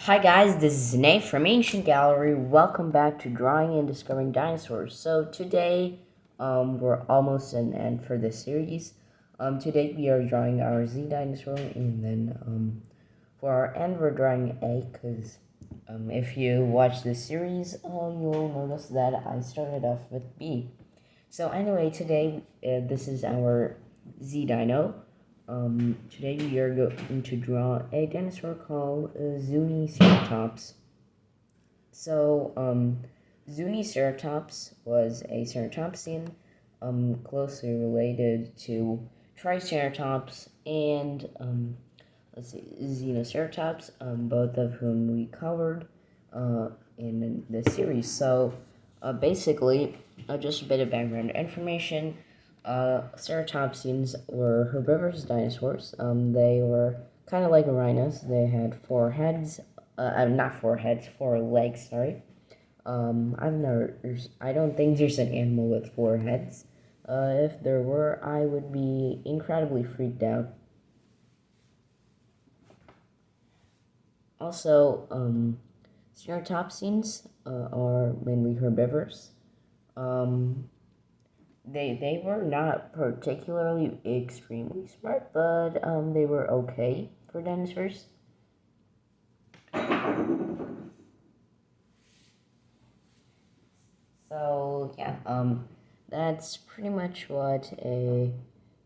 Hi guys, this is Nate from Ancient Gallery. Welcome back to Drawing and Discovering Dinosaurs. So today, we're almost an end for this series. Today we are drawing our Z dinosaur, and then for our end we're drawing A, because if you watch this series, you'll notice that I started off with B. So anyway, today this is our Z dino. Today we are going to draw a dinosaur called Zuniceratops. So, Zuniceratops was a ceratopsian, closely related to Triceratops and, Zuniceratops, both of whom we covered in this series. So, basically, just a bit of background information. Ceratopsians were herbivorous dinosaurs. They were kind of like rhinos. They had four heads. Not four heads, four legs. Sorry. I don't think there's an animal with four heads. If there were, I would be incredibly freaked out. Also, ceratopsians are mainly herbivores. Um, they were not particularly extremely smart, but they were okay for dinosaurs. So yeah, that's pretty much what a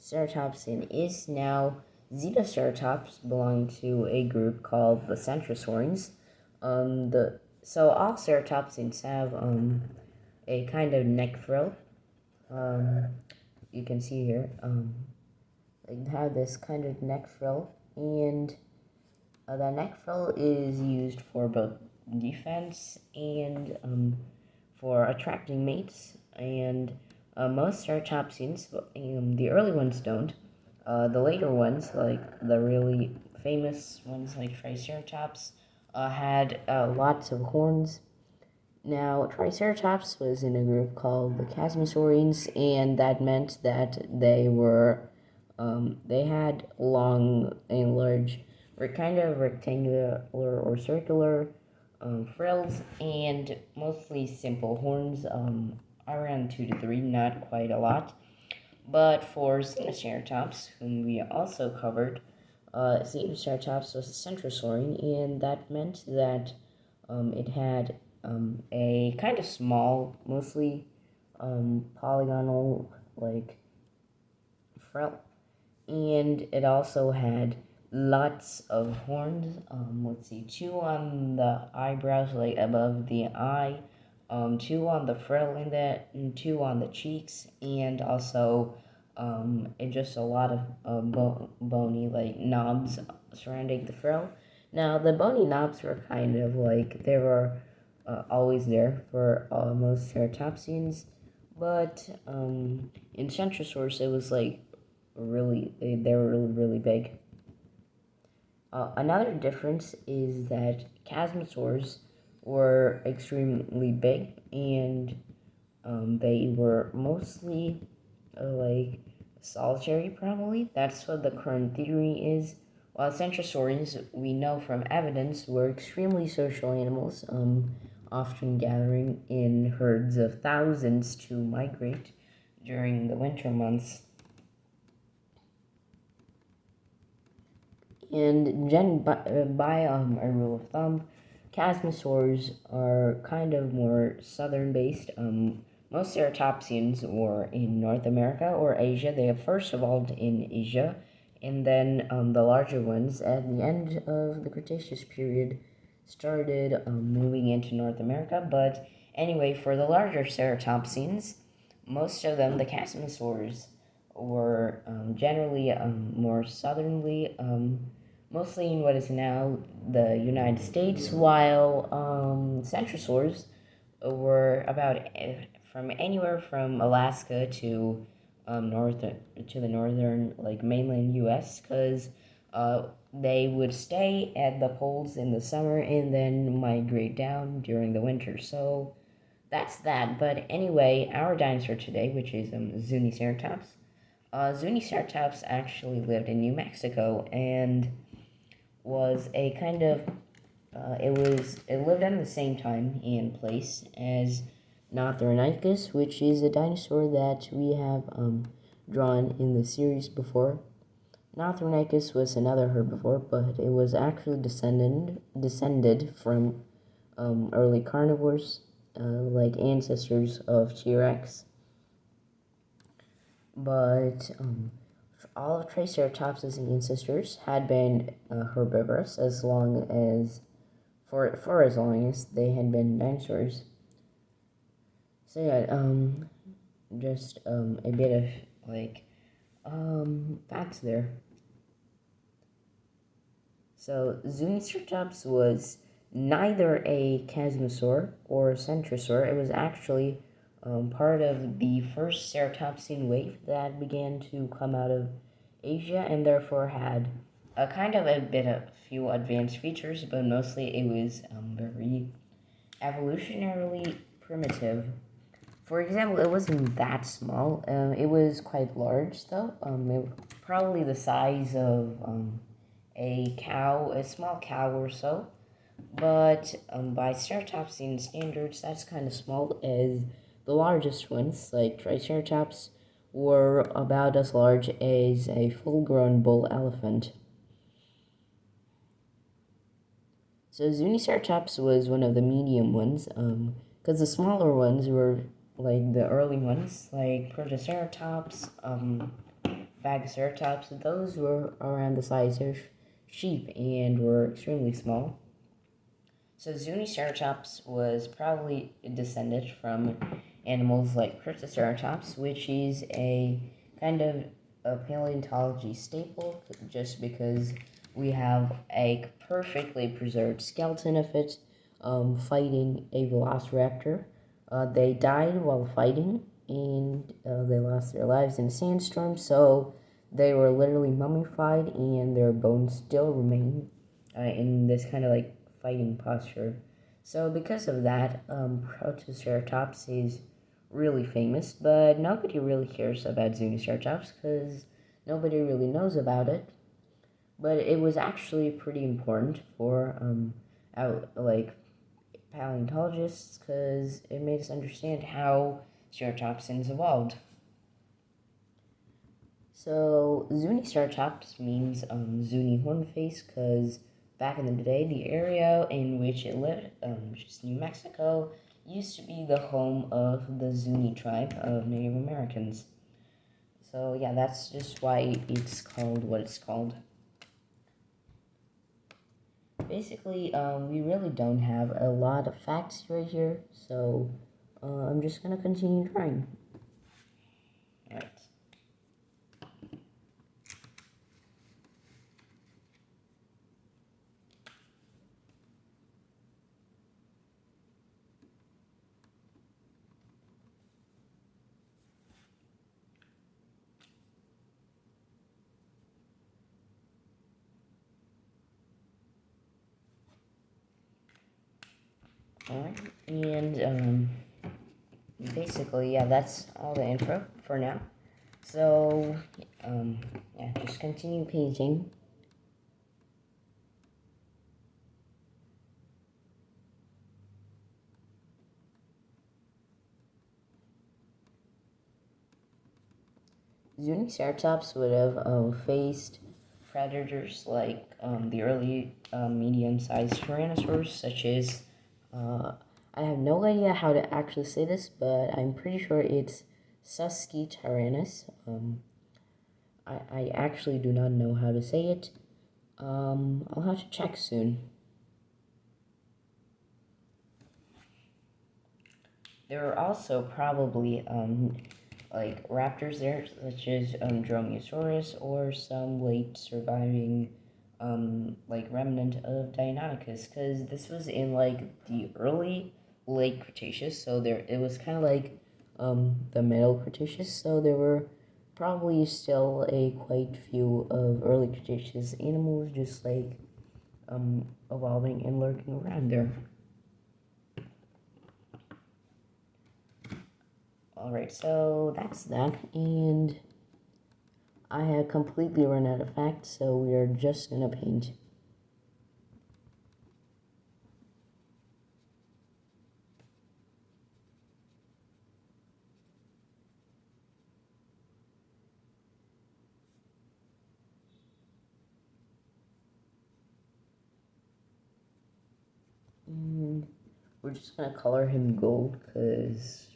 ceratopsian is. Now, Zetaceratops belong to a group called the Centrosaurines. So all ceratopsians have a kind of neck frill. Um, you can see here. They have this kind of neck frill, and the neck frill is used for both defense and for attracting mates. And most ceratopsians, the early ones don't. The later ones, like the really famous ones like Triceratops, had lots of horns. Now, Triceratops was in a group called the Chasmosaurines, and that meant that they had long and large, were kind of rectangular or circular frills, and mostly simple horns, around 2 to 3, not quite a lot. But for Zuniceratops, whom we also covered, Zuniceratops was a centrosaurine, and that meant that it had a kind of small, mostly polygonal, like, frill. And it also had lots of horns. Let's see, two on the eyebrows, like above the eye, two on the frill in that, and two on the cheeks, and also and just a lot of bony, like, knobs surrounding the frill. Now, the bony knobs were kind of like, they were always there for most ceratopsians, but in Centrosaurus it was like they were really big. Another difference is that chasmosaurs were extremely big, and they were mostly like solitary, probably. That's what the current theory is. While centrosaurians, we know from evidence, were extremely social animals, often gathering in herds of thousands to migrate during the winter months. And by a rule of thumb, chasmosaurs are kind of more southern based. Most ceratopsians were in North America or Asia. They have first evolved in Asia, and then the larger ones at the end of the Cretaceous period started moving into North America. But anyway, for the larger ceratopsians, most of them, the chasmosaurs, were generally more southernly, mostly in what is now the United States, while centrosaurs were about from anywhere from Alaska to the northern, like, mainland U.S., because they would stay at the poles in the summer and then migrate down during the winter. So that's that. But anyway, our dinosaur today, which is Zuniceratops. Zuniceratops actually lived in New Mexico and was a kind of It lived in the same time and place as Nothronychus, which is a dinosaur that we have drawn in the series before. Nothronychus was another herbivore, but it was actually descended from early carnivores, like ancestors of T-Rex. But all of Triceratops' ancestors had been herbivorous for as long as they had been dinosaurs. So yeah, just a bit of facts there. So Zuniceratops was neither a chasmosaur or a centrosaur. It was actually part of the first ceratopsian wave that began to come out of Asia, and therefore had a kind of a bit of few advanced features, but mostly it was very evolutionarily primitive. For example, it wasn't that small. It was quite large, though. Probably the size of a small cow or so. But by ceratopsian standards, that's kind of small, as the largest ones, like Triceratops, were about as large as a full-grown bull elephant. So Zuniceratops was one of the medium ones, because the smaller ones were like the early ones, like Protoceratops, Bagaceratops. Those were around the size of sheep and were extremely small. So Zuniceratops was probably descended from animals like Protoceratops, which is a kind of a paleontology staple, just because we have a perfectly preserved skeleton of it fighting a velociraptor. They died while fighting, and they lost their lives in a sandstorm, so they were literally mummified, and their bones still remain in this kind of like fighting posture. So because of that, Protoceratops is really famous, but nobody really cares about Zuniceratops because nobody really knows about it. But it was actually pretty important for like paleontologists because it made us understand how ceratopsians evolved. So Zuniceratops means Zuni hornface because back in the day, the area in which it lived, which is New Mexico, used to be the home of the Zuni tribe of Native Americans. So yeah, that's just why it's called what it's called. Basically, we really don't have a lot of facts right here, so I'm just gonna continue trying. Alright. Alright, and basically, yeah, that's all the intro for now. So, yeah, just continue painting. Zuniceratops would have faced predators like the early medium-sized tyrannosaurs, such as, I have no idea how to actually say this, but I'm pretty sure it's Susquityrannus. I actually do not know how to say it. I'll have to check soon. There are also probably like raptors there, such as Dromaeosaurus, or some late surviving like remnant of Deinonychus, because this was in like the early late Cretaceous, so there it was kind of like the middle Cretaceous, so there were probably still a quite few of early Cretaceous animals just like evolving and lurking around there. Alright, so that's that, and I have completely run out of facts, so we are just gonna paint. just gonna color him gold because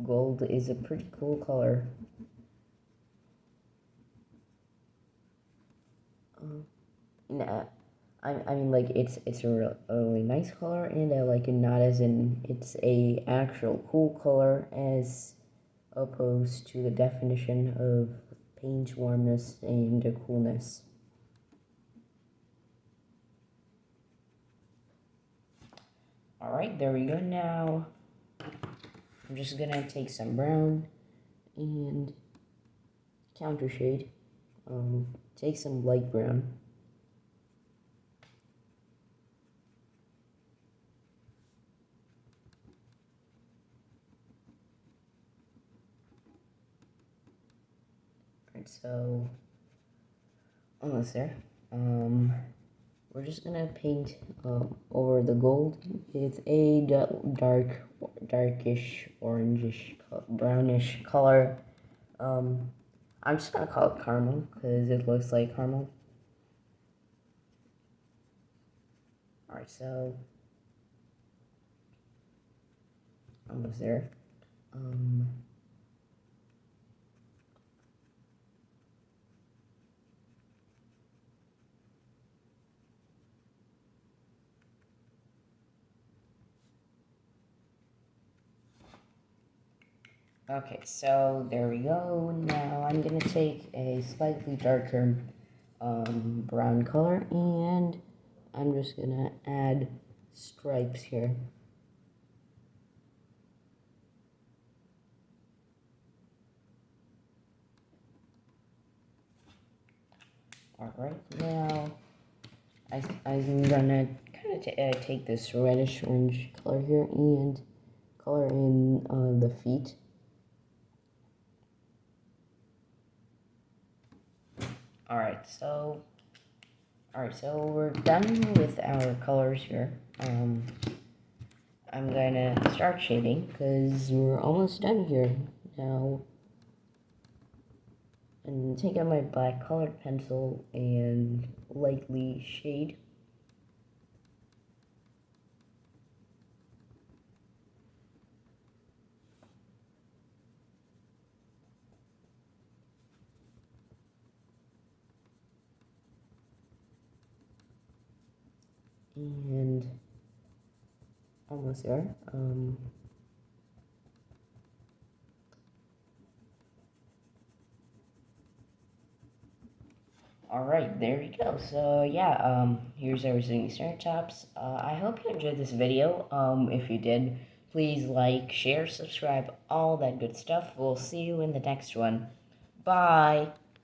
gold is a pretty cool color. Nah, I mean like it's a really nice color, and I like it not as in it's a actual cool color as opposed to the definition of paint warmness and coolness. Alright, there we go. Now I'm just gonna take some brown and counter shade. Take some light brown. Alright, so almost there. We're just gonna paint over the gold with a darkish, orangish, brownish color. I'm just gonna call it caramel because it looks like caramel. Alright, so almost there. Okay, so there we go. Now I'm gonna take a slightly darker brown color, and I'm just gonna add stripes here. Alright, now I'm gonna kind of take this reddish orange color here and color in the feet. Alright, so we're done with our colors here. I'm gonna start shading because we're almost done here. Now, I'm gonna take out my black colored pencil and lightly shade. And almost there. Alright, there we go. So yeah, here's our Zuniceratops. I hope you enjoyed this video. If you did, please like, share, subscribe, all that good stuff. We'll see you in the next one. Bye!